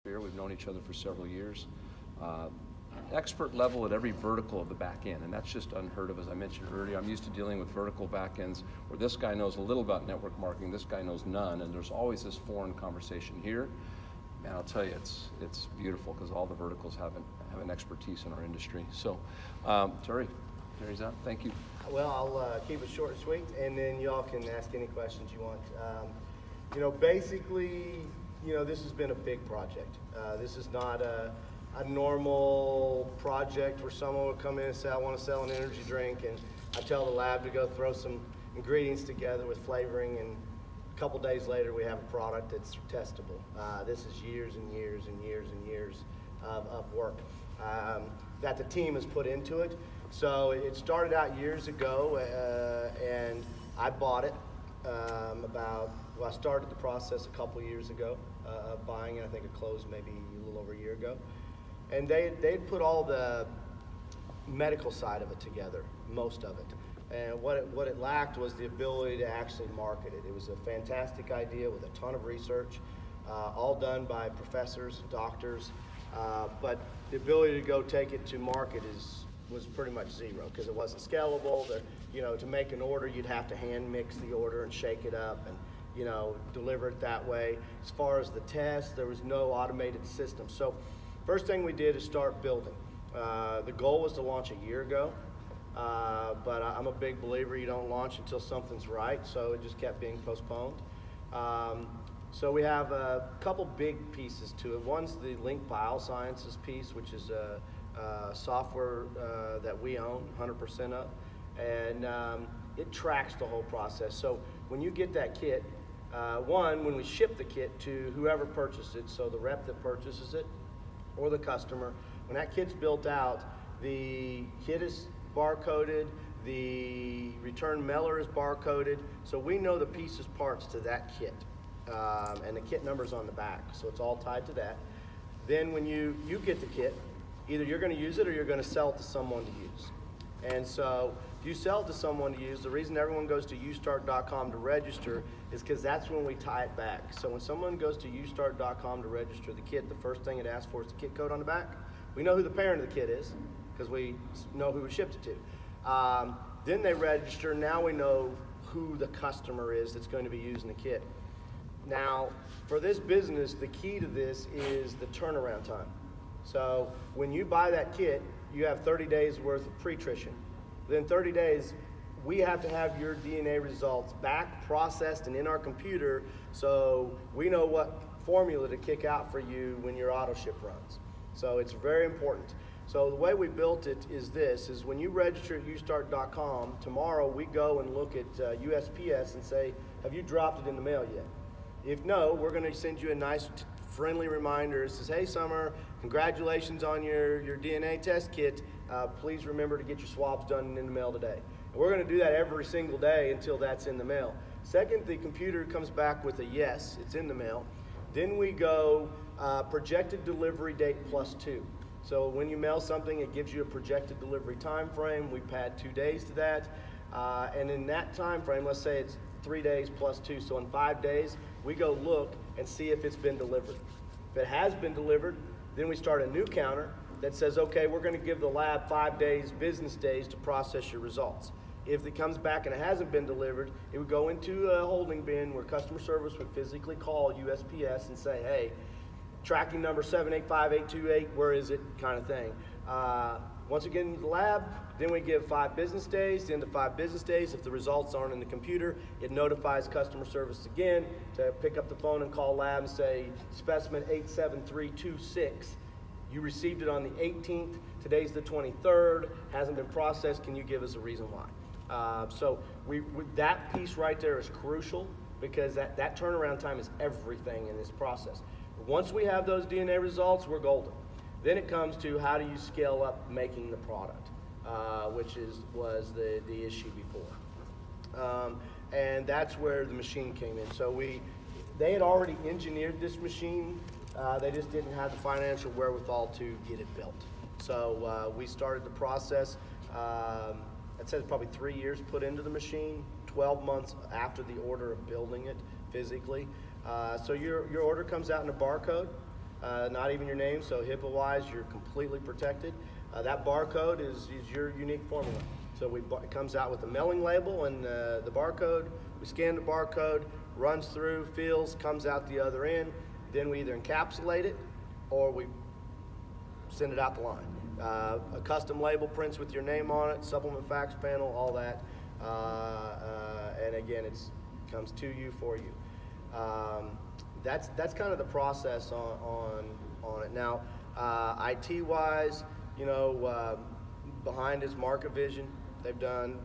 We've known each other for several years. Expert level at every vertical of the back end, and that's just unheard of. As I mentioned earlier, I'm used to dealing with vertical back ends where this guy knows a little about network marketing, this guy knows none, and there's always this foreign conversation here. Man, I'll tell you, it's beautiful because all the verticals have an expertise in our industry. So, Terry's out. Thank you. Well, I'll keep it short and sweet, and then y'all can ask any questions you want. Basically, this has been a big project. This is not a normal project where someone would come in and say, I want to sell an energy drink, and I tell the lab to go throw some ingredients together with flavoring, and a couple days later we have a product that's testable. This is years and years and years and years of work that the team has put into it. So it started out years ago, and I bought it I started the process a couple years ago of buying it. I think it closed maybe a little over a year ago. And they'd put all the medical side of it together, most of it. And what it lacked was the ability to actually market it. It was a fantastic idea with a ton of research, all done by professors, doctors, but the ability to go take it to market was pretty much zero because it wasn't scalable. To make an order, you'd have to hand mix the order and shake it up and deliver it that way. As far as the test, there was no automated system. So first thing we did is start building. The goal was to launch a year ago, but I'm a big believer you don't launch until something's right, so it just kept being postponed. So we have a couple big pieces to it. One's the Link Biosciences piece, which is software that we own 100% of, and it tracks the whole process. So when you get that kit, when we ship the kit to whoever purchases it, so the rep that purchases it or the customer, when that kit's built out, the kit is barcoded, the return mailer is barcoded, so we know the pieces, parts to that kit, and the kit number's on the back, so it's all tied to that. Then when you get the kit, either you're going to use it or you're going to sell it to someone to use. And so if you sell it to someone to use, the reason everyone goes to ustart.com to register is because that's when we tie it back. So when someone goes to ustart.com to register the kit, the first thing it asks for is the kit code on the back. We know who the parent of the kit is because we know who we shipped it to. Then they register. Now we know who the customer is that's going to be using the kit. Now, for this business, the key to this is the turnaround time. So when you buy that kit, you have 30 days worth of pre-trition. Within 30 days, we have to have your DNA results back, processed, and in our computer, so we know what formula to kick out for you when your auto ship runs. So it's very important. So the way we built it is when you register at ustart.com, tomorrow we go and look at USPS and say, have you dropped it in the mail yet? If no, we're going to send you a nice friendly reminder. It says, hey Summer, congratulations on your DNA test kit. Please remember to get your swabs done in the mail today. And we're going to do that every single day until that's in the mail. Second, the computer comes back with a yes, it's in the mail. Then we go projected delivery date +2. So when you mail something, it gives you a projected delivery time frame. We add 2 days to that. And in that time frame, let's say it's 3 days +2, so in 5 days, we go look and see if it's been delivered. If it has been delivered, then we start a new counter that says, okay, we're going to give the lab 5 days, business days to process your results. If it comes back and it hasn't been delivered, it would go into a holding bin where customer service would physically call USPS and say, hey, tracking number 785828, where is it, kind of thing. Once we get into the lab, then we give 5 business days. The end of 5 business days, if the results aren't in the computer, it notifies customer service again to pick up the phone and call lab and say, specimen 87326, you received it on the 18th, today's the 23rd, hasn't been processed, can you give us a reason why? So that piece right there is crucial because that turnaround time is everything in this process. Once we have those DNA results, we're golden. Then it comes to how do you scale up making the product, which was the issue before. And that's where the machine came in. So they had already engineered this machine. They just didn't have the financial wherewithal to get it built. So we started the process. It says probably 3 years put into the machine, 12 months after the order of building it physically. So your order comes out in a barcode. not even your name, so HIPAA-wise, you're completely protected. That barcode is your unique formula. So it comes out with a mailing label and the barcode. We scan the barcode, runs through, feels, comes out the other end. Then we either encapsulate it or we send it out the line. A custom label prints with your name on it, supplement fax panel, all that. And again, it comes to you, for you. That's kind of the process on it. Now, IT-wise, you know, behind is Market Vision. They've done,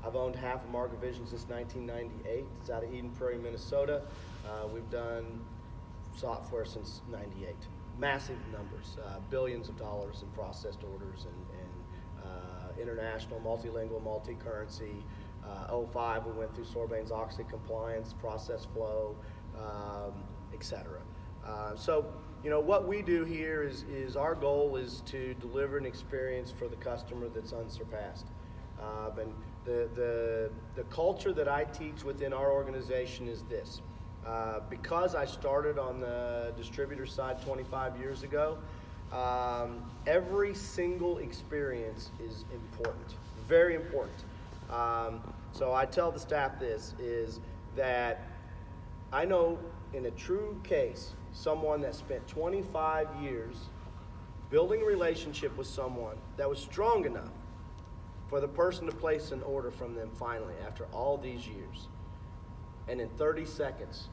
I've owned half of Market Vision since 1998. It's out of Eden Prairie, Minnesota. We've done software since '98. Massive numbers, billions of dollars in processed orders and international, multilingual, multi-currency. 05, we went through Sarbanes-Oxley compliance, process flow, etc. So, you know, what we do here is our goal is to deliver an experience for the customer that's unsurpassed. And the culture that I teach within our organization is this. Because I started on the distributor side 25 years ago, every single experience is important, very important. So I tell the staff this, is that I know in a true case, someone that spent 25 years building a relationship with someone that was strong enough for the person to place an order from them finally after all these years. And in 30 seconds,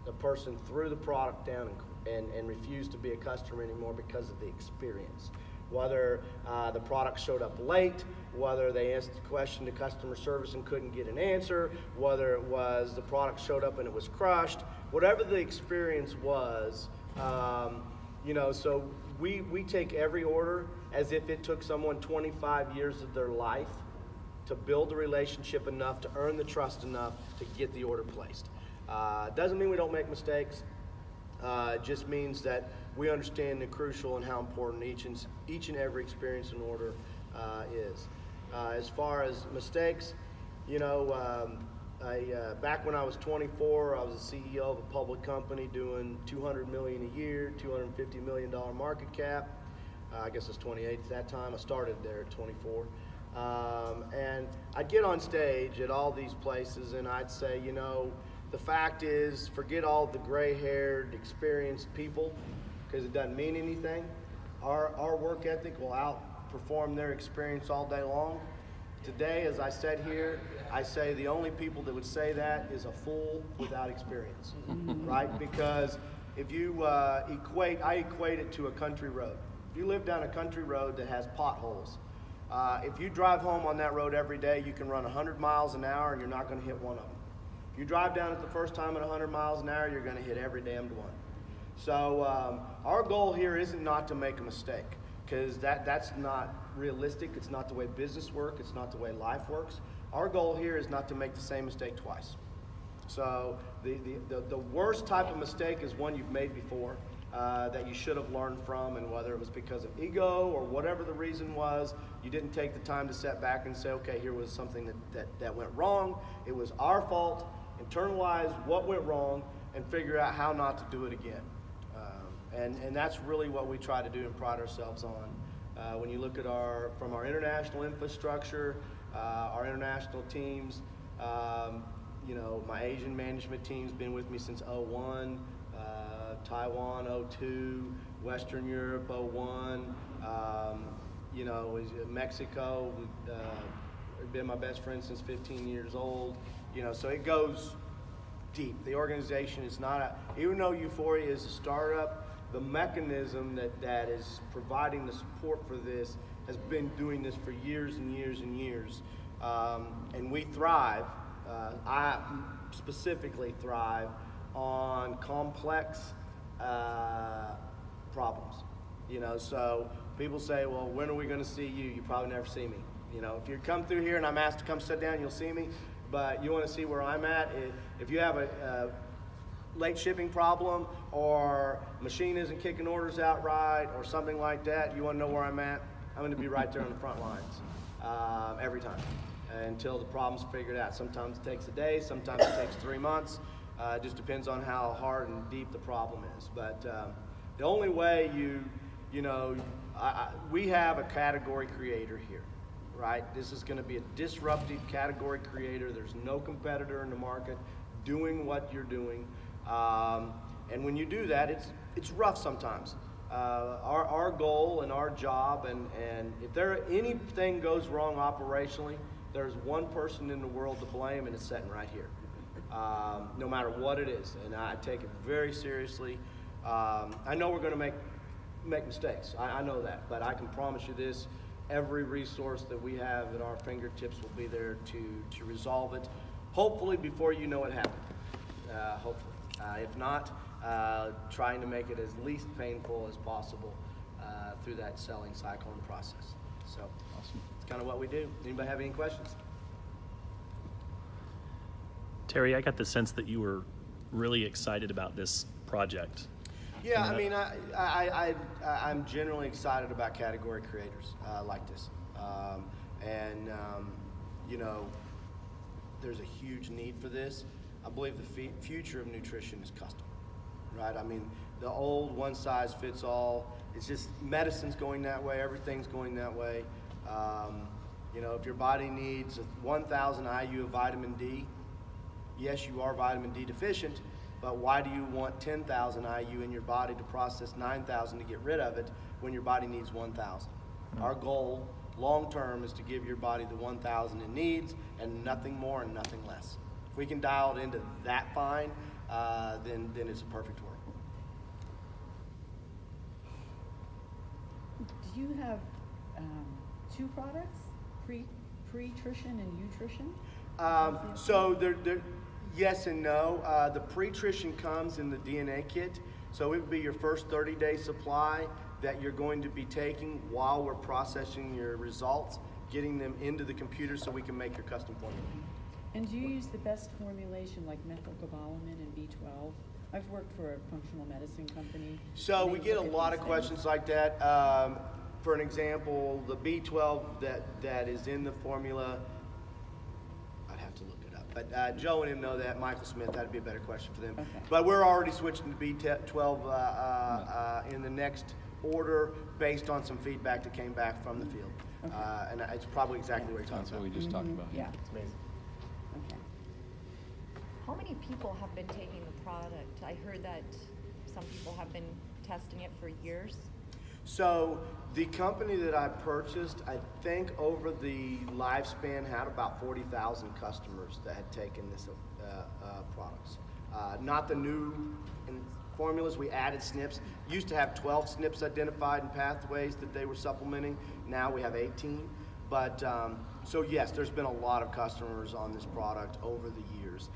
the person threw the product down and refused to be a customer anymore because of the experience. Whether the product showed up late, whether they asked a question to customer service and couldn't get an answer, whether it was the product showed up and it was crushed, whatever the experience was, you know, so we take every order as if it took someone 25 years of their life to build a relationship enough, to earn the trust enough to get the order placed. Doesn't mean we don't make mistakes. It just means that we understand the crucial and how important each and every experience and order is. As far as mistakes, you know, back when I was 24, I was the CEO of a public company doing $200 million a year, $250 million market cap. I guess I was 28 at that time. I started there at 24. And I'd get on stage at all these places and I'd say, you know, the fact is, forget all the gray-haired, experienced people, because it doesn't mean anything. Our work ethic will outperform their experience all day long. Today, as I said here, I say the only people that would say that is a fool without experience, right? Because if you I equate it to a country road. If you live down a country road that has potholes, if you drive home on that road every day, you can run 100 miles an hour and you're not going to hit one of them. If you drive down it the first time at 100 miles an hour, you're going to hit every damned one. So our goal here isn't not to make a mistake, because that's not realistic. It's not the way business works. It's not the way life works. Our goal here is not to make the same mistake twice. So the worst type of mistake is one you've made before that you should have learned from, and whether it was because of ego or whatever the reason was, you didn't take the time to step back and say, okay, here was something that went wrong. It was our fault. Internalize what went wrong and figure out how not to do it again. And that's really what we try to do and pride ourselves on. When you look at from our international infrastructure, our international teams, you know, my Asian management team's been with me since '01, Taiwan '02, Western Europe '01, you know, Mexico, been my best friend since 15 years old. You know, so it goes deep. The organization is not even though Uforia is a startup, the mechanism that is providing the support for this has been doing this for years and years and years. And we thrive, I specifically thrive on complex problems. You know, so people say, well, when are we going to see you? You probably never see me. You know, if you come through here and I'm asked to come sit down, you'll see me. But you want to see where I'm at. If you have a late shipping problem, or machine isn't kicking orders out right, or something like that, you want to know where I'm at, I'm going to be right there on the front lines every time until the problem's figured out. Sometimes it takes a day, sometimes it takes 3 months. It just depends on how hard and deep the problem is. But the only way we have a category creator here, right? This is going to be a disruptive category creator. There's no competitor in the market doing what you're doing. And when you do that, it's rough sometimes. Our goal and our job, and if anything goes wrong operationally, there's one person in the world to blame, and it's sitting right here. No matter what it is, and I take it very seriously. I know we're going to make mistakes. I know that, but I can promise you this: every resource that we have at our fingertips will be there to resolve it. Hopefully, before you know it happened. Hopefully, if not, trying to make it as least painful as possible through that selling cycle and process. So, awesome. It's kind of what we do. Anybody have any questions? Terry, I got the sense that you were really excited about this project. Yeah, I mean, I'm generally excited about category creators like this. There's a huge need for this. I believe the future of nutrition is custom, right? I mean, the old one-size-fits-all, it's just medicine's going that way, everything's going that way. If your body needs 1,000 IU of vitamin D, yes, you are vitamin D deficient, but why do you want 10,000 IU in your body to process 9,000 to get rid of it when your body needs 1,000? Our goal, long-term, is to give your body the 1,000 it needs and nothing more and nothing less. If we can dial it into that fine, then it's a perfect world. Do you have two products, pre-trition and nutrition? So yes and no. The pre-trition comes in the DNA kit, so it would be your first 30-day supply that you're going to be taking while we're processing your results, getting them into the computer so we can make your custom formula. And do you use the best formulation like methylcobalamin and B12? I've worked for a functional medicine company. So we get a lot of questions like that. For an example, the B12 that is in the formula, I'd have to look it up. But Joe and him know that. Michael Smith, that'd be a better question for them. Okay. But we're already switching to B12 in the next order based on some feedback that came back from the field. Okay. And it's probably exactly what you're talking That's about. what we just talked about. Yeah. It's amazing. Okay. How many people have been taking the product? I heard that some people have been testing it for years. So the company that I purchased, I think over the lifespan had about 40,000 customers that had taken this products. Not the new formulas. We added SNPs. Used to have 12 SNPs identified in pathways that they were supplementing. Now we have 18. But so yes, there's been a lot of customers on this product over the years.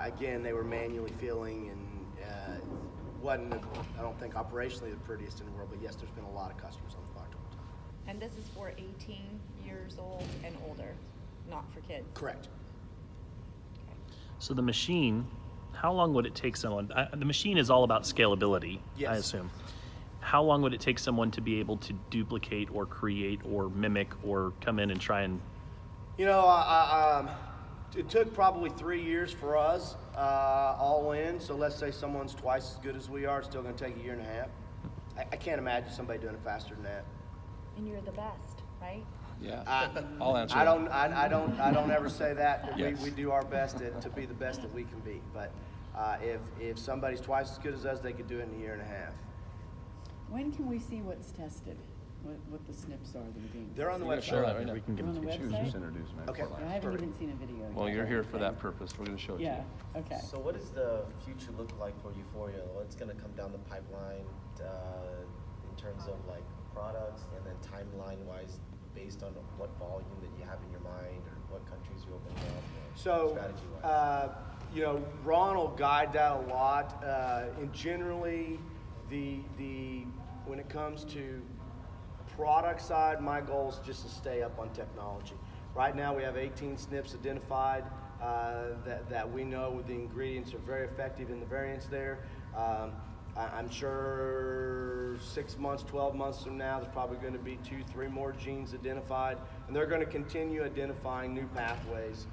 Again, they were manually filling and wasn't, I don't think, operationally the prettiest in the world, but yes, there's been a lot of customers on the product over time. And this is for 18 years old and older, not for kids. Correct. Okay. So the machine, how long would it take someone, the machine is all about scalability, Yes. I assume. How long would it take someone to be able to duplicate or create or mimic or come in and try and... It took probably 3 years for us, all in. So let's say someone's twice as good as we are, it's still going to take a year and a half. I can't imagine somebody doing it faster than that. And you're the best, right? Yeah, I'll answer. I don't ever say that. But Yes. we do our best to be the best that we can be. But if somebody's twice as good as us, they could do it in a year and a half. When can we see what's tested? What the SNPs are that are being They're on the We're gonna website. show that right now. We can give On them the to you. website? Just introduce them. Okay. I haven't even seen a video yet. Well, you're here for that Okay. purpose. We're going to show it to you. Yeah, okay. So what does the future look like for Uforia? What's going to come down the pipeline in terms of like products, and then timeline-wise, based on what volume that you have in your mind, or what countries you're opening up, or So, strategy-wise? Ron will guide that a lot. And generally, when it comes to product side, my goal is just to stay up on technology. Right now, we have 18 SNPs identified that we know the ingredients are very effective in the variants there. I'm sure 6 months, 12 months from now, there's probably going to be 2-3 more genes identified, and they're going to continue identifying new pathways,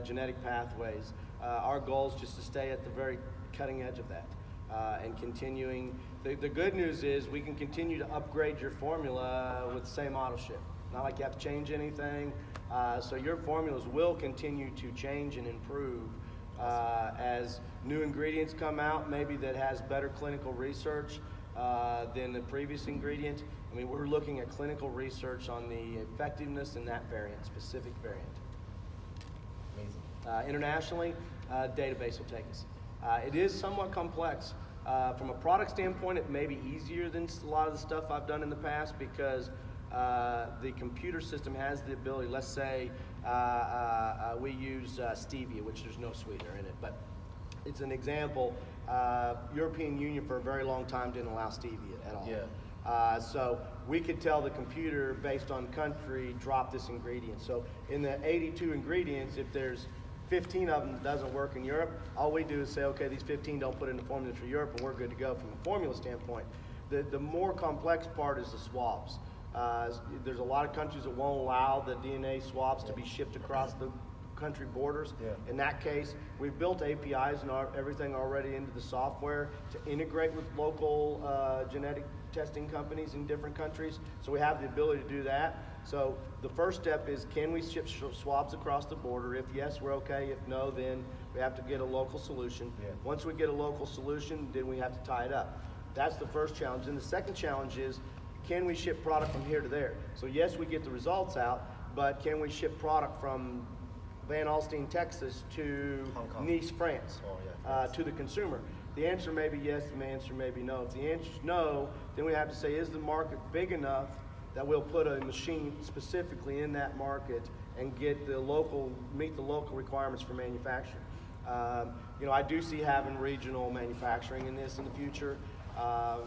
genetic pathways. Our goal is just to stay at the very cutting edge of that and continuing. The good news is we can continue to upgrade your formula with the same auto ship. Not like you have to change anything. So your formulas will continue to change and improve as new ingredients come out, maybe that has better clinical research than the previous ingredient. I mean, we're looking at clinical research on the effectiveness in that variant, specific variant. Amazing. Internationally, database will take us. It is somewhat complex. From a product standpoint, it may be easier than a lot of the stuff I've done in the past because the computer system has the ability, let's say we use stevia, which there's no sweetener in it, but it's an example. European Union for a very long time didn't allow stevia at all. Yeah. So we could tell the computer based on country, drop this ingredient. So in the 82 ingredients, if there's 15 of them that doesn't work in Europe, all we do is say, okay, these 15 don't put in the formula for Europe, and we're good to go from a formula standpoint. The more complex part is the swabs. There's a lot of countries that won't allow the DNA swabs to be shipped across the country borders. Yeah. In that case, we've built APIs and everything already into the software to integrate with local genetic testing companies in different countries. So we have the ability to do that. So the first step is, can we ship swabs across the border? If yes, we're okay. If no, then we have to get a local solution. Yeah. Once we get a local solution, then we have to tie it up. That's the first challenge. And the second challenge is, can we ship product from here to there? So yes, we get the results out, but can we ship product from Van Alstyne, Texas to Hong Kong. Nice, France, Oh, yeah, to the consumer? The answer may be yes, the answer may be no. If the answer is no, then we have to say, is the market big enough that we'll put a machine specifically in that market and get the local, meet the local requirements for manufacturing? You know, I do see having regional manufacturing in this in the future.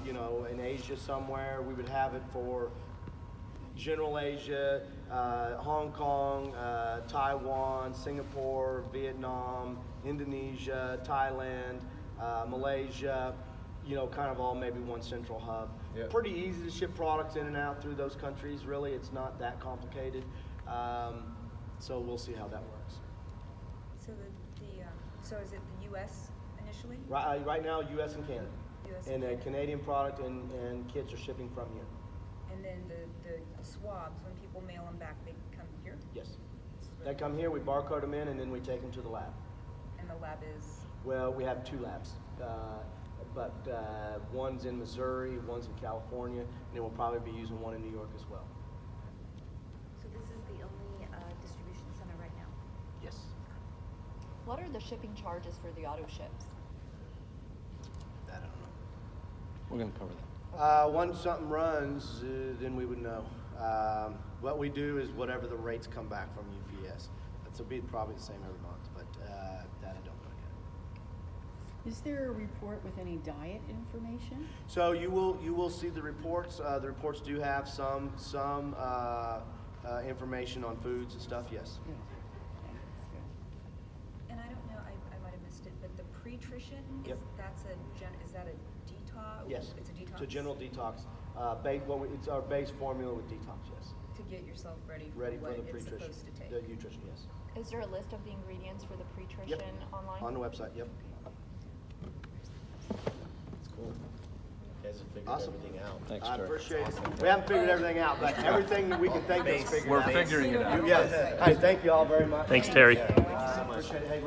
You know, in Asia somewhere, we would have it for General Asia, Hong Kong, Taiwan, Singapore, Vietnam, Indonesia, Thailand, Malaysia, you know, kind of all maybe one central hub. Yep. Pretty easy to ship products in and out through those countries, really. It's not that complicated. So we'll see how that works. So so is it the U.S. initially? Right now, U.S. and Canada. US And and a Canada. Canadian product and kits are shipping from here. And then the swabs, when people mail them back, they come here? Yes. They come here, we barcode them in, and then we take them to the lab. And the lab is? Well, we have two labs, but one's in Missouri, one's in California, and then we'll probably be using one in New York as well. So this is the only distribution center right now? Yes. What are the shipping charges for the auto ships? That I don't know. We're going to cover that. Once something runs, then we would know. What we do is whatever the rates come back from UPS. That's probably the same every month, but that I don't know yet. Is there a report with any diet information? So you will see the reports. The reports do have some information on foods and stuff. Yes. Good. Okay, that's good. And I don't know, I might have missed it, but the pre-trition, Yep. is that a detox? Yes. It's a detox? It's a general detox. It's our base formula with detox. Yes. To get yourself ready for Ready what for the it's pre-trition. supposed to take? The nutrition. Yes. Is there a list of the ingredients for the pre-trition online? On the website. Yep. It's cool. You guys have figured Awesome. everything out. Thanks, I Terry. appreciate it. We haven't figured everything out, but everything that we can think of is figured We're out. figuring it out. Yes. Hey, thank you all very much. Thanks, Terry. Appreciate it. Hey,